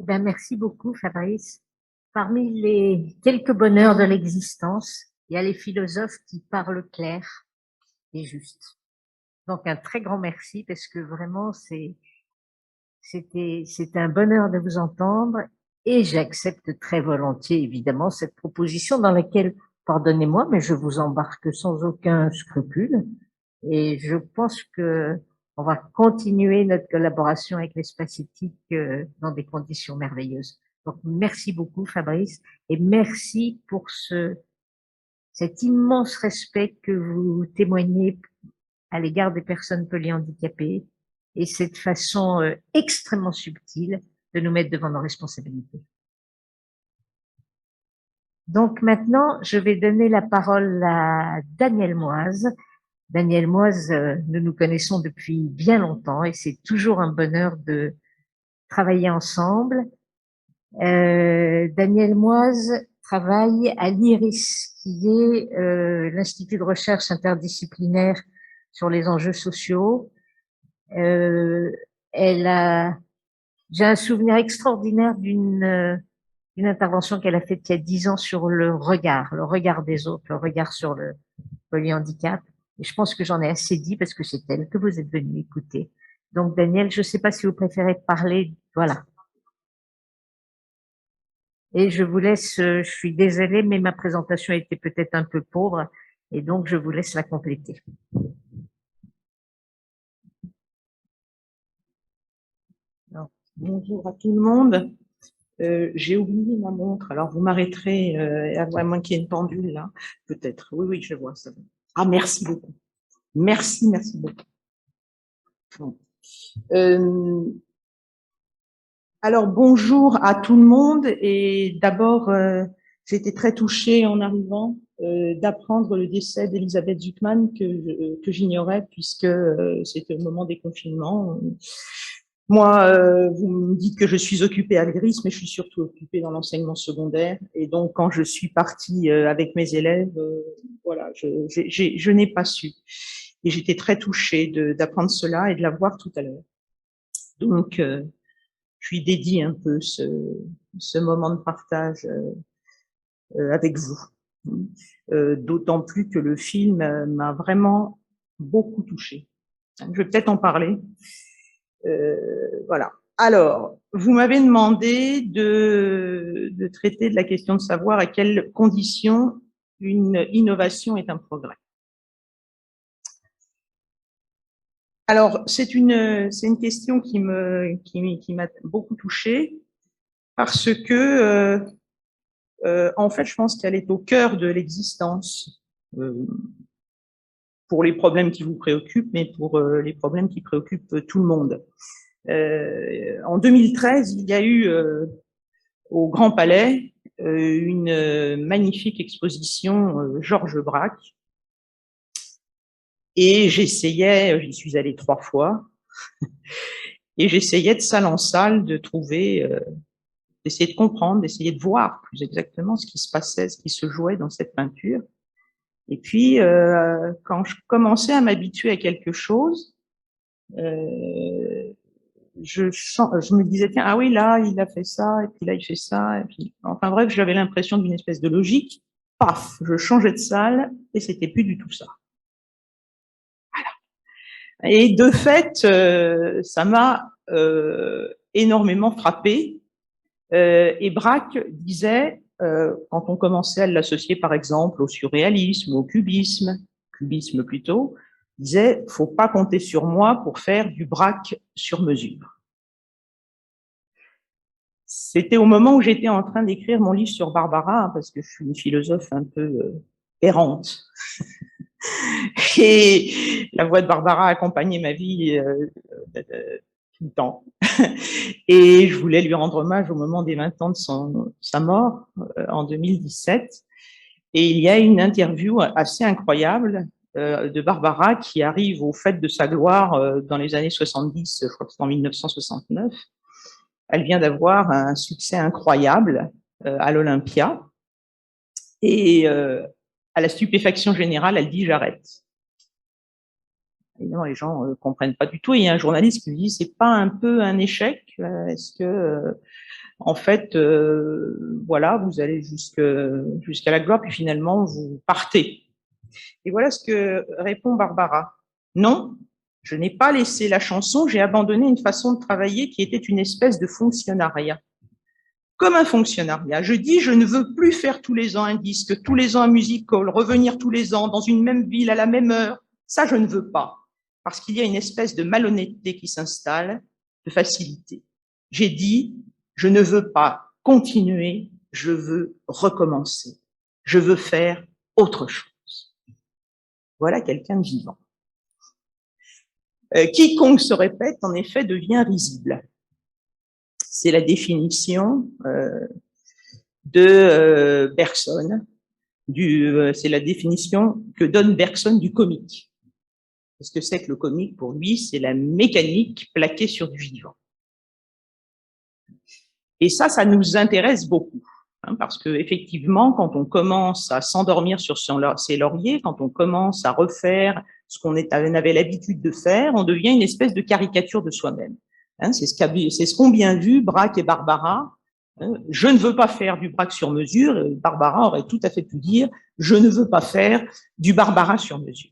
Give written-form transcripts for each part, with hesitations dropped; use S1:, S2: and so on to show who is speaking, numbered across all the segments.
S1: Eh ben, merci beaucoup, Fabrice. Parmi les quelques bonheurs de l'existence, il y a les philosophes qui parlent clair et juste. Donc, un très grand merci parce que vraiment, c'était un bonheur de vous entendre et j'accepte très volontiers, évidemment, cette proposition dans laquelle, pardonnez-moi, mais je vous embarque sans aucun scrupule et je pense que on va continuer notre collaboration avec l'espace éthique dans des conditions merveilleuses. Donc, merci beaucoup, Fabrice, et merci pour cet immense respect que vous témoignez à l'égard des personnes polyhandicapées et cette façon extrêmement subtile de nous mettre devant nos responsabilités. Donc maintenant, je vais donner la parole à Daniel Moise. Daniel Moise, nous nous connaissons depuis bien longtemps et c'est toujours un bonheur de travailler ensemble. Daniel Moise travaille à l'IRIS, qui est l'Institut de recherche interdisciplinaire sur les enjeux sociaux. Euh, elle a, j'ai un souvenir extraordinaire d'une intervention qu'elle a faite il y a 10 ans sur le regard des autres, le regard sur le polyhandicap. Et je pense que j'en ai assez dit parce que c'est elle que vous êtes venu écouter. Donc, Daniel, je ne sais pas si vous préférez parler. Voilà. Et je vous laisse, je suis désolée, mais ma présentation était peut-être un peu pauvre et donc je vous laisse la compléter.
S2: Alors, bonjour à tout le monde. J'ai oublié ma montre, alors vous m'arrêterez, à moins qu'il y ait une pendule là, peut-être. Oui, oui, je vois ça. Ah, merci beaucoup. Merci, merci beaucoup. Bon. Alors, bonjour à tout le monde. Et d'abord, j'ai été très touchée en arrivant d'apprendre le décès d'Elisabeth Zuckman que j'ignorais puisque c'était au moment des confinements. Moi, vous me dites que je suis occupée à l'IRIS, mais je suis surtout occupée dans l'enseignement secondaire. Et donc, quand je suis partie avec mes élèves, voilà, je n'ai pas su. Et j'étais très touchée d'apprendre cela et de la voir tout à l'heure. Donc, je lui dédie un peu ce moment de partage avec vous. D'autant plus que le film m'a vraiment beaucoup touchée. Je vais peut-être en parler. Voilà. Alors, vous m'avez demandé de traiter de la question de savoir à quelles conditions une innovation est un progrès. Alors, c'est une question qui m'a beaucoup touchée parce que en fait, je pense qu'elle est au cœur de l'existence pour les problèmes qui vous préoccupent, mais pour les problèmes qui préoccupent tout le monde. En 2013, il y a eu au Grand Palais une magnifique exposition Georges Braque. Et j'y suis allée 3 fois, et j'essayais de salle en salle de trouver, d'essayer de comprendre, d'essayer de voir plus exactement ce qui se passait, ce qui se jouait dans cette peinture. Et puis, quand je commençais à m'habituer à quelque chose, je me disais, tiens, ah oui, là, il a fait ça, et puis là, il fait ça, et puis, enfin bref, j'avais l'impression d'une espèce de logique. Paf, je changeais de salle, et c'était plus du tout ça. Voilà. Et de fait, ça m'a énormément frappé. Et Braque disait, quand on commençait à l'associer par exemple au surréalisme, au cubisme plutôt, disait, faut pas compter sur moi pour faire du Braque sur mesure. C'était au moment où j'étais en train d'écrire mon livre sur Barbara, parce que je suis une philosophe un peu errante. Et la voix de Barbara accompagnait ma vie tout le temps. Et je voulais lui rendre hommage au moment des 20 ans de sa mort, en 2017. Et il y a une interview assez incroyable de Barbara qui arrive aux fêtes de sa gloire dans les années 70, je crois que c'est en 1969. Elle vient d'avoir un succès incroyable à l'Olympia. Et à la stupéfaction générale, elle dit « j'arrête ». évidemment, les gens comprennent pas du tout. Et il y a un journaliste qui me dit, c'est pas un peu un échec? Est-ce que, en fait, voilà, vous allez jusqu'à la gloire, puis finalement, vous partez. Et voilà ce que répond Barbara. Non, je n'ai pas laissé la chanson, j'ai abandonné une façon de travailler qui était une espèce de fonctionnariat. Comme un fonctionnariat. Je dis, je ne veux plus faire tous les ans un disque, tous les ans un music hall, revenir tous les ans dans une même ville à la même heure. Ça, je ne veux pas. Parce qu'il y a une espèce de malhonnêteté qui s'installe, de facilité. J'ai dit, je ne veux pas continuer, je veux recommencer. Je veux faire autre chose. Voilà quelqu'un de vivant. Quiconque se répète, en effet, devient risible. C'est la définition de Bergson. C'est la définition que donne Bergson du comique. Qu'est-ce que c'est que le comique pour lui? C'est la mécanique plaquée sur du vivant. Et ça nous intéresse beaucoup. Parce que effectivement, quand on commence à s'endormir sur ses lauriers, quand on commence à refaire ce qu'on avait l'habitude de faire, on devient une espèce de caricature de soi-même. C'est ce qu'ont bien vu Braque et Barbara. Je ne veux pas faire du Braque sur mesure. Et Barbara aurait tout à fait pu dire je ne veux pas faire du Barbara sur mesure.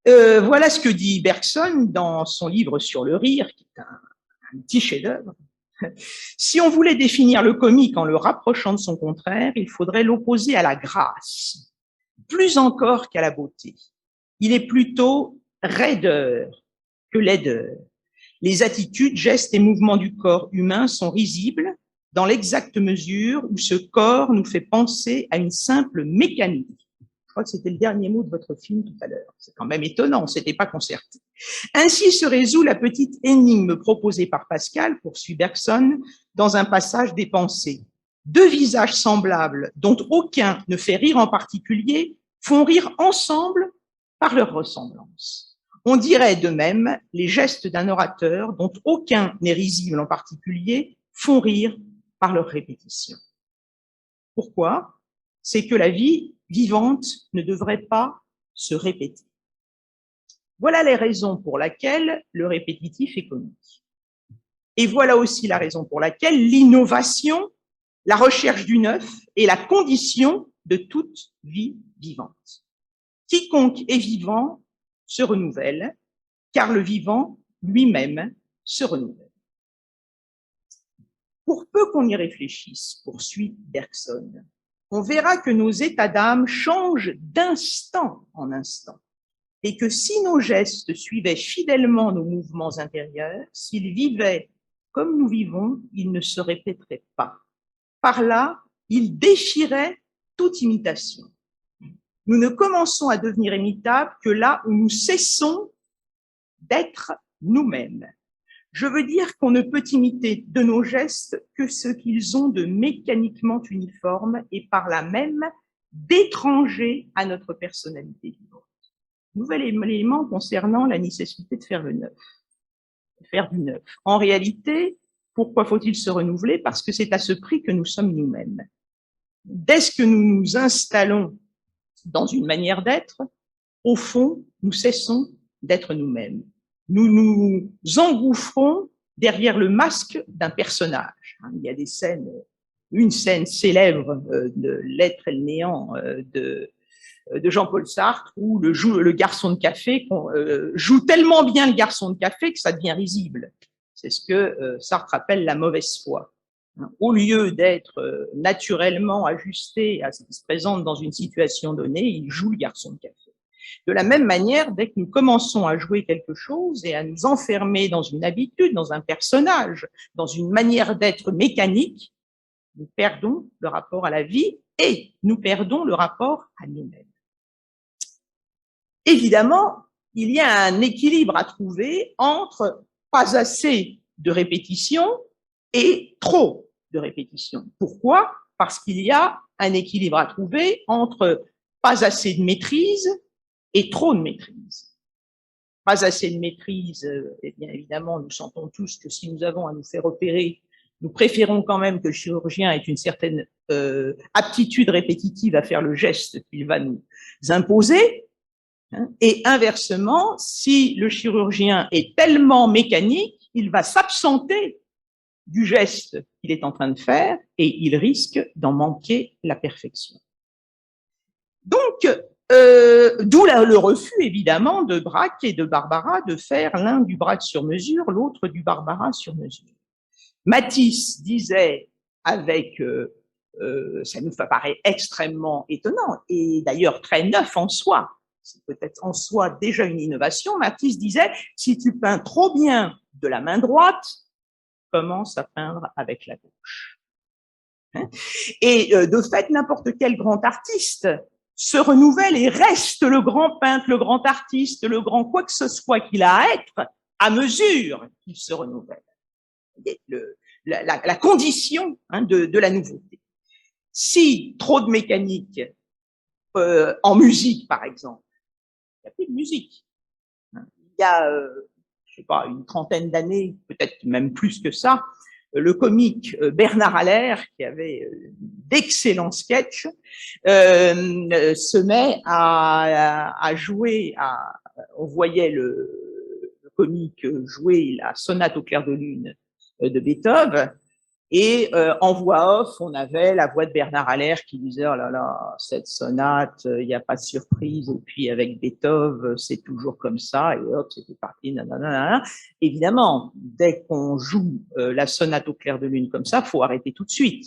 S2: Voilà ce que dit Bergson dans son livre sur le rire, qui est un petit chef-d'œuvre. Si on voulait définir le comique en le rapprochant de son contraire, il faudrait l'opposer à la grâce, plus encore qu'à la beauté. Il est plutôt raideur que laideur. Les attitudes, gestes et mouvements du corps humain sont risibles dans l'exacte mesure où ce corps nous fait penser à une simple mécanique. Je crois que c'était le dernier mot de votre film tout à l'heure. C'est quand même étonnant, on ne s'était pas concerté. Ainsi se résout la petite énigme proposée par Pascal, poursuit Bergson, dans un passage des Pensées. Deux visages semblables, dont aucun ne fait rire en particulier, font rire ensemble par leur ressemblance. On dirait de même les gestes d'un orateur, dont aucun n'est risible en particulier, font rire par leur répétition. Pourquoi? C'est que la vie vivante ne devrait pas se répéter. Voilà les raisons pour lesquelles le répétitif est comique. Et voilà aussi la raison pour laquelle l'innovation, la recherche du neuf est la condition de toute vie vivante. Quiconque est vivant se renouvelle, car le vivant lui-même se renouvelle. Pour peu qu'on y réfléchisse, poursuit Bergson, on verra que nos états d'âme changent d'instant en instant, et que si nos gestes suivaient fidèlement nos mouvements intérieurs, s'ils vivaient comme nous vivons, ils ne se répéteraient pas. Par là, ils défieraient toute imitation. Nous ne commençons à devenir imitables que là où nous cessons d'être nous-mêmes. Je veux dire qu'on ne peut imiter de nos gestes que ce qu'ils ont de mécaniquement uniforme et par là même d'étranger à notre personnalité vivante. Nouvel élément concernant la nécessité de faire le neuf, de faire du neuf. En réalité, pourquoi faut-il se renouveler? Parce que c'est à ce prix que nous sommes nous-mêmes. Dès que nous nous installons dans une manière d'être, au fond, nous cessons d'être nous-mêmes. Nous nous engouffrons derrière le masque d'un personnage. Il y a des scènes, une scène célèbre de L'être et le néant de Jean-Paul Sartre, où le garçon de café joue tellement bien le garçon de café que ça devient risible. C'est ce que Sartre appelle la mauvaise foi. Au lieu d'être naturellement ajusté à ce qui se présente dans une situation donnée, il joue le garçon de café. De la même manière, dès que nous commençons à jouer quelque chose et à nous enfermer dans une habitude, dans un personnage, dans une manière d'être mécanique, nous perdons le rapport à la vie et nous perdons le rapport à nous-mêmes. Évidemment, il y a un équilibre à trouver entre pas assez de répétition et trop de répétition. Pourquoi? Parce qu'il y a un équilibre à trouver entre pas assez de maîtrise et trop de maîtrise. Pas assez de maîtrise, eh bien évidemment, nous sentons tous que si nous avons à nous faire opérer, nous préférons quand même que le chirurgien ait une certaine aptitude répétitive à faire le geste qu'il va nous imposer. Et inversement, si le chirurgien est tellement mécanique, il va s'absenter du geste qu'il est en train de faire et il risque d'en manquer la perfection. Donc, d'où le refus, évidemment, de Braque et de Barbara de faire l'un du Braque sur mesure, l'autre du Barbara sur mesure. Matisse disait avec, ça nous paraît extrêmement étonnant et d'ailleurs très neuf en soi, c'est peut-être en soi déjà une innovation, Matisse disait, si tu peins trop bien de la main droite, commence à peindre avec la gauche. Et de fait, n'importe quel grand artiste se renouvelle et reste le grand peintre, le grand artiste, le grand quoi que ce soit qu'il a à être, à mesure qu'il se renouvelle. La condition de la nouveauté. Si trop de mécanique en musique, par exemple, il n'y a plus de musique. Il y a, je sais pas, une trentaine d'années, peut-être même plus que ça, le comique Bernard Allaire, qui avait d'excellents sketchs, se met à jouer, on voyait le comique jouer la sonate au clair de lune de Beethoven, et en voix off, on avait la voix de Bernard Allaire qui disait « Oh là là, cette sonate, il n'y a pas de surprise, et puis avec Beethoven, c'est toujours comme ça, et hop, c'était parti, nanana. » Évidemment, dès qu'on joue la sonate au clair de lune comme ça, il faut arrêter tout de suite,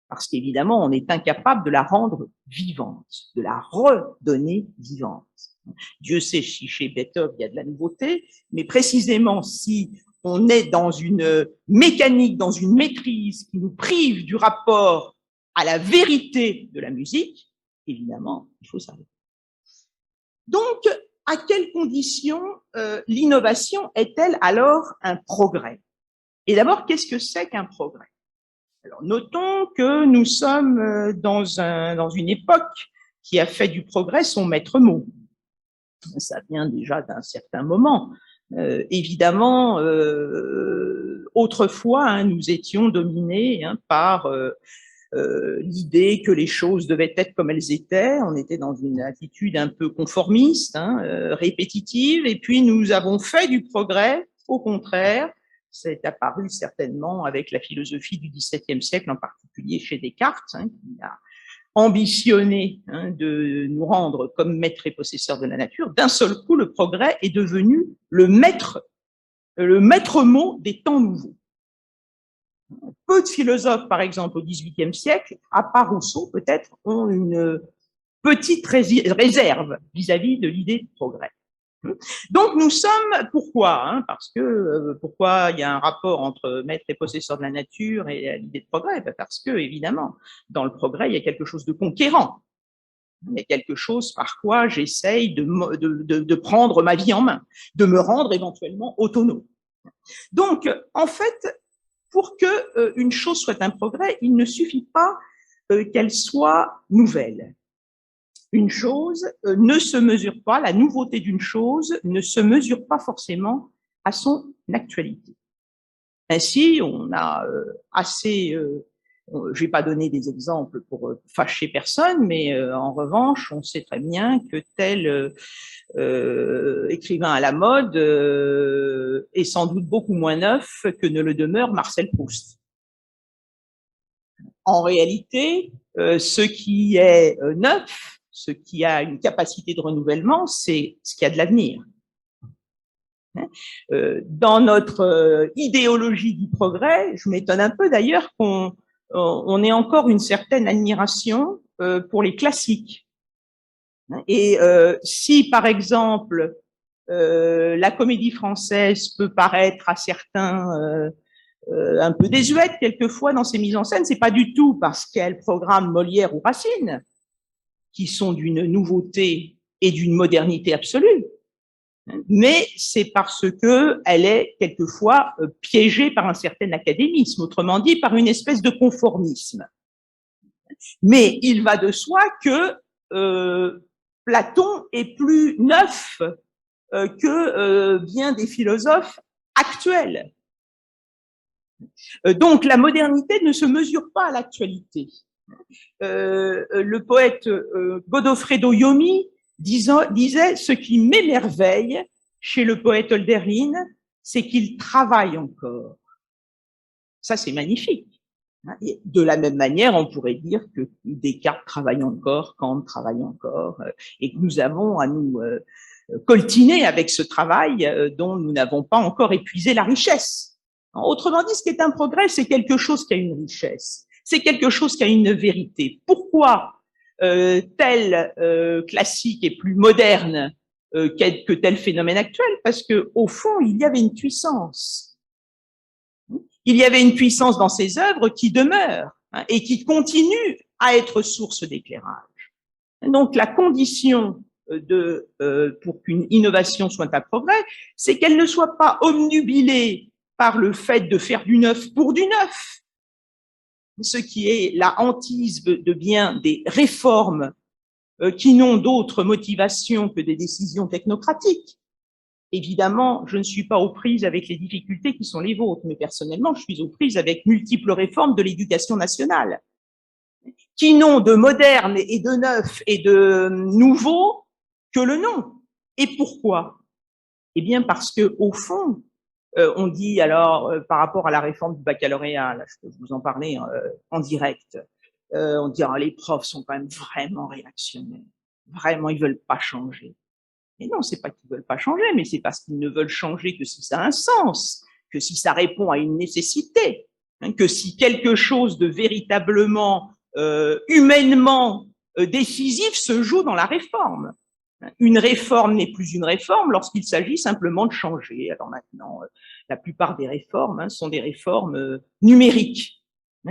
S2: parce qu'évidemment, on est incapable de la rendre vivante, de la redonner vivante. Dieu sait si chez Beethoven, il y a de la nouveauté, mais précisément si on est dans une mécanique, dans une maîtrise qui nous prive du rapport à la vérité de la musique, évidemment, il faut s'arrêter. Donc, à quelles conditions l'innovation est-elle alors un progrès? Et d'abord, qu'est-ce que c'est qu'un progrès? Alors, notons que nous sommes dans une époque qui a fait du progrès son maître mot. Ça vient déjà d'un certain moment. Évidemment, autrefois, nous étions dominés par l'idée que les choses devaient être comme elles étaient. On était dans une attitude un peu conformiste, répétitive, et puis nous avons fait du progrès, au contraire. C'est apparu certainement avec la philosophie du XVIIe siècle, en particulier chez Descartes, qui a ambitionné de nous rendre comme maîtres et possesseurs de la nature. D'un seul coup, le progrès est devenu le maître mot des temps nouveaux. Peu de philosophes, par exemple, au XVIIIe siècle, à part Rousseau peut-être, ont une petite réserve vis-à-vis de l'idée de progrès. Donc nous sommes, pourquoi parce que pourquoi il y a un rapport entre maître et possesseur de la nature et l'idée de progrès? Parce que, évidemment, dans le progrès, il y a quelque chose de conquérant. Il y a quelque chose par quoi j'essaye de prendre ma vie en main, de me rendre éventuellement autonome. Donc, en fait, pour que une chose soit un progrès, il ne suffit pas qu'elle soit nouvelle. Une chose ne se mesure pas, la nouveauté d'une chose ne se mesure pas forcément à son actualité. Ainsi, on a assez, je ne vais pas donner des exemples pour fâcher personne, mais en revanche, on sait très bien que tel écrivain à la mode est sans doute beaucoup moins neuf que ne le demeure Marcel Proust. En réalité, ce qui est neuf, ce qui a une capacité de renouvellement, c'est ce qui a de l'avenir. Dans notre idéologie du progrès, je m'étonne un peu d'ailleurs qu'on ait encore une certaine admiration pour les classiques. Et si, par exemple, la comédie française peut paraître à certains un peu désuète quelquefois dans ses mises en scène, c'est pas du tout parce qu'elle programme Molière ou Racine, qui sont d'une nouveauté et d'une modernité absolue, mais c'est parce que elle est quelquefois piégée par un certain académisme, autrement dit par une espèce de conformisme. Mais il va de soi que Platon est plus neuf que bien des philosophes actuels. Donc la modernité ne se mesure pas à l'actualité. Le poète Godofredo Yomi disait « Ce qui m'émerveille chez le poète Hölderlin, c'est qu'il travaille encore. » Ça, c'est magnifique. De la même manière, on pourrait dire que Descartes travaille encore, Kant travaille encore, et que nous avons à nous coltiner avec ce travail dont nous n'avons pas encore épuisé la richesse. Autrement dit, ce qui est un progrès, c'est quelque chose qui a une richesse, c'est quelque chose qui a une vérité. Pourquoi tel classique est plus moderne que tel phénomène actuel? Parce que au fond, il y avait une puissance. Il y avait une puissance dans ces œuvres qui demeure et qui continue à être source d'éclairage. Donc, la condition pour qu'une innovation soit un progrès, c'est qu'elle ne soit pas obnubilée par le fait de faire du neuf pour du neuf, ce qui est la hantise de bien des réformes qui n'ont d'autre motivation que des décisions technocratiques. Évidemment, je ne suis pas aux prises avec les difficultés qui sont les vôtres, mais personnellement, je suis aux prises avec multiples réformes de l'éducation nationale, qui n'ont de moderne et de neuf et de nouveau que le nom. Et pourquoi? Eh bien, parce que au fond, on dit alors, par rapport à la réforme du baccalauréat, là, je peux vous en parler en direct, on dit les profs sont quand même vraiment réactionnaires, vraiment, ils veulent pas changer. Mais non, c'est pas qu'ils veulent pas changer, mais c'est parce qu'ils ne veulent changer que si ça a un sens, que si ça répond à une nécessité, que si quelque chose de véritablement humainement décisif se joue dans la réforme. Une réforme n'est plus une réforme lorsqu'il s'agit simplement de changer. Alors maintenant, la plupart des réformes sont des réformes numériques,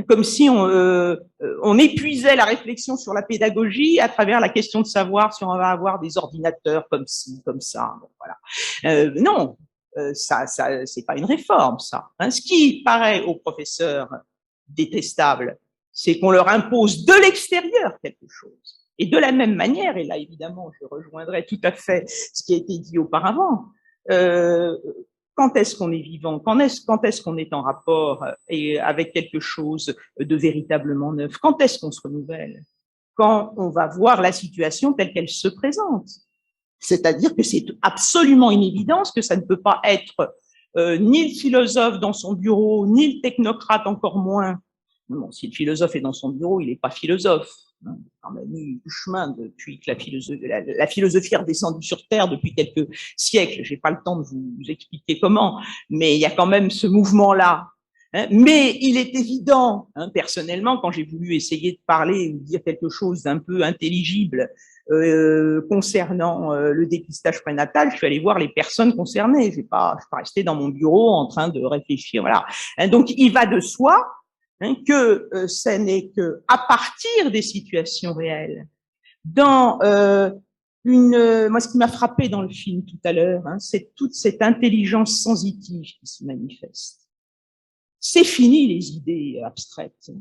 S2: comme si on épuisait la réflexion sur la pédagogie à travers la question de savoir si on va avoir des ordinateurs comme ci, comme ça. Bon, voilà. Non, ça c'est pas une réforme, ça. Ce qui paraît aux professeurs détestable, c'est qu'on leur impose de l'extérieur quelque chose. Et de la même manière, et là évidemment je rejoindrai tout à fait ce qui a été dit auparavant, quand est-ce qu'on est vivant, quand est-ce qu'on est en rapport et avec quelque chose de véritablement neuf, quand est-ce qu'on se renouvelle? Quand on va voir la situation telle qu'elle se présente. C'est-à-dire que c'est absolument une évidence que ça ne peut pas être ni le philosophe dans son bureau, ni le technocrate encore moins. Bon, si le philosophe est dans son bureau, il n'est pas philosophe. On a mis du chemin depuis que la philosophie est redescendue sur Terre depuis quelques siècles. J'ai pas le temps de vous expliquer comment, mais il y a quand même ce mouvement-là. Mais il est évident, personnellement, quand j'ai voulu essayer de parler ou dire quelque chose d'un peu intelligible concernant le dépistage prénatal, je suis allée voir les personnes concernées. Je suis pas restée dans mon bureau en train de réfléchir. Voilà. Donc, il va de soi que ce n'est que à partir des situations réelles, dans moi, ce qui m'a frappé dans le film tout à l'heure, c'est toute cette intelligence sensitive qui se manifeste. C'est fini les idées abstraites.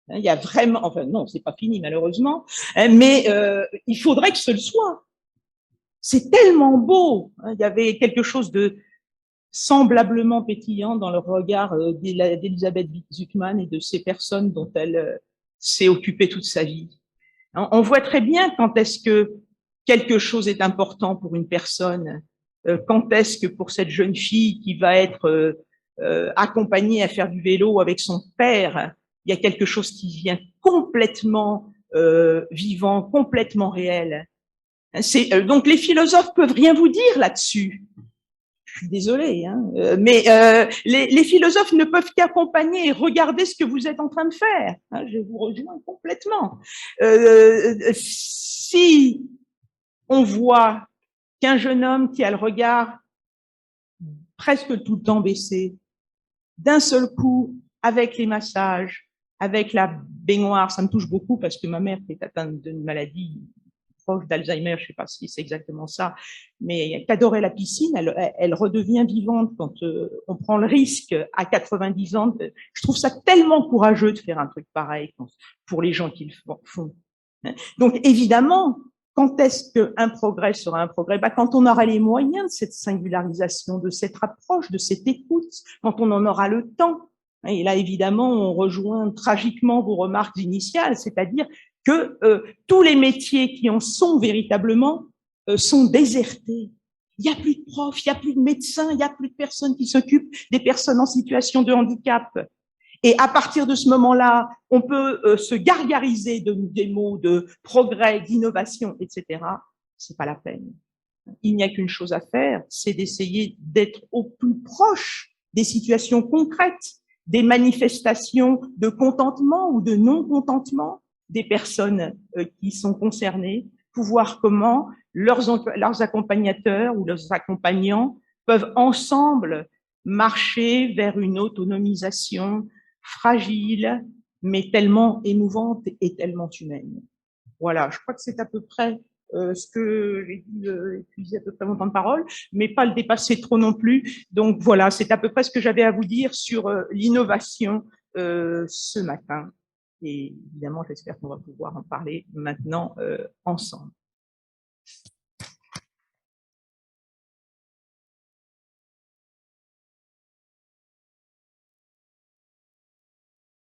S2: Il y a vraiment, enfin non, c'est pas fini malheureusement, mais il faudrait que ce le soit. C'est tellement beau. Il y avait quelque chose de semblablement pétillant dans le regard d'Elisabeth Zuckman et de ces personnes dont elle s'est occupée toute sa vie. On voit très bien quand est-ce que quelque chose est important pour une personne, quand est-ce que pour cette jeune fille qui va être accompagnée à faire du vélo avec son père, il y a quelque chose qui vient complètement vivant, complètement réel. Donc les philosophes peuvent rien vous dire là-dessus. Je suis désolée, mais les philosophes ne peuvent qu'accompagner et regarder ce que vous êtes en train de faire. Je vous rejoins complètement. Si on voit qu'un jeune homme qui a le regard presque tout le temps baissé, d'un seul coup, avec les massages, avec la baignoire, ça me touche beaucoup parce que ma mère est atteinte d'une maladie proche d'Alzheimer, je ne sais pas si c'est exactement ça, mais elle adorait la piscine, elle redevient vivante quand on prend le risque à 90 ans. Je trouve ça tellement courageux de faire un truc pareil pour les gens qui le font. Donc évidemment, quand est-ce qu'un progrès sera un progrès? Quand on aura les moyens de cette singularisation, de cette approche, de cette écoute, quand on en aura le temps. Et là, évidemment, on rejoint tragiquement vos remarques initiales, c'est-à-dire que tous les métiers qui en sont véritablement sont désertés. Il n'y a plus de profs, il n'y a plus de médecins, il n'y a plus de personnes qui s'occupent des personnes en situation de handicap. Et à partir de ce moment-là, on peut se gargariser des mots de progrès, d'innovation, etc. C'est pas la peine. Il n'y a qu'une chose à faire, c'est d'essayer d'être au plus proche des situations concrètes, des manifestations de contentement ou de non-contentement des personnes qui sont concernées, pour voir comment leurs accompagnateurs ou leurs accompagnants peuvent ensemble marcher vers une autonomisation fragile, mais tellement émouvante et tellement humaine. Voilà, je crois que c'est à peu près ce que j'ai dit, épuisé à peu près mon temps de parole, mais pas le dépasser trop non plus. Donc voilà, c'est à peu près ce que j'avais à vous dire sur l'innovation ce matin. Et évidemment, j'espère qu'on va pouvoir en parler maintenant ensemble.